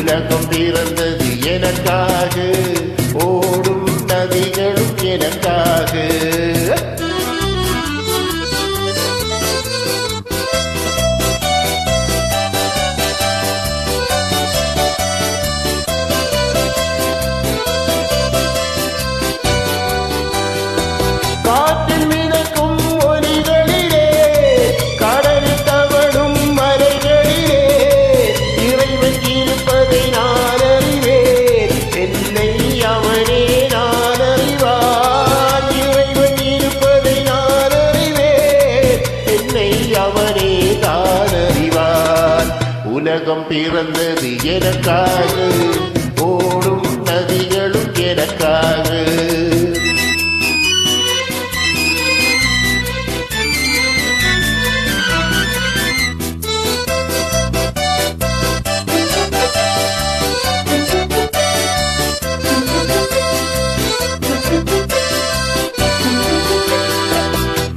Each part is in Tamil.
உலகம் பிறந்தது எனக்காக, ஓடும் நதிகளும் எனக்காக. காற்றில் மிதக்கும் ஒலிகளிலே, கடலில் தவழும் மலைகளிலே, இறைவன் இருப்பதை நான் அறிவேன். என்னை அவனே நான் அறிவான். இறைவன் இருப்பதை நான் அறிவேன். என்னை அவனே தான் அறிவான். உலகம் பிறந்தது எனக்காக, ஓடும் நதிகளும் எனக்காக.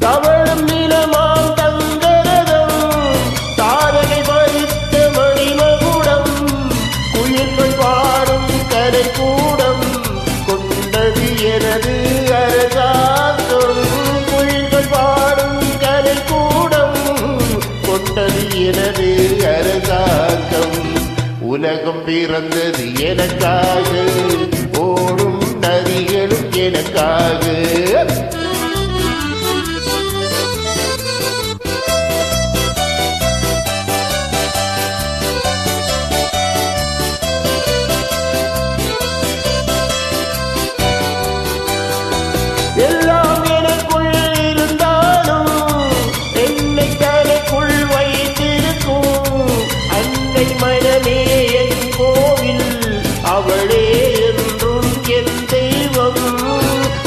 தவழும் நிலமாம் தங்கரதம், தாரகை பறித்த மணிமகுடம், குயில்கள் பாடும் கலைக்கூடம், கொண்டது எனது அரசாங்கம். குயில்கள் பாடும் கலைக்கூடம், கொண்டது எனது அரசாங்கம். உலகம் பிறந்தது எனக்காக, ஓடும் நதிகளும் எனக்காக. எல்லாம் எனக்குள் இருந்தாலும் என்னை தலைக்குள் வைத்திருக்கும் அன்னை மனமே என் கோவில், அவளே என்றும் என் தெய்வம்.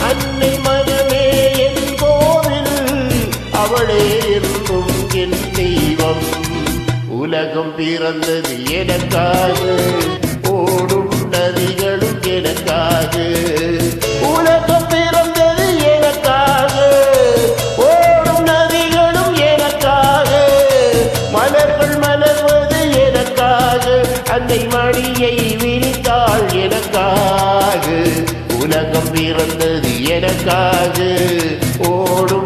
அன்னை மனமே என் கோவில், அவளே என்றும் என் தெய்வம். உலகம் பிறந்தது எனக்காக, ஓடும் நதிகளும் எனக்காக. உலகம் பிறந்தது எனக்காக, ஓடும் நதிகளும் எனக்காக. மலர்கள் மலர்வது எனக்காக, அன்னை மடியை விரித்தாள் எனக்காக. உலகம் பிறந்தது எனக்காக, ஓடும்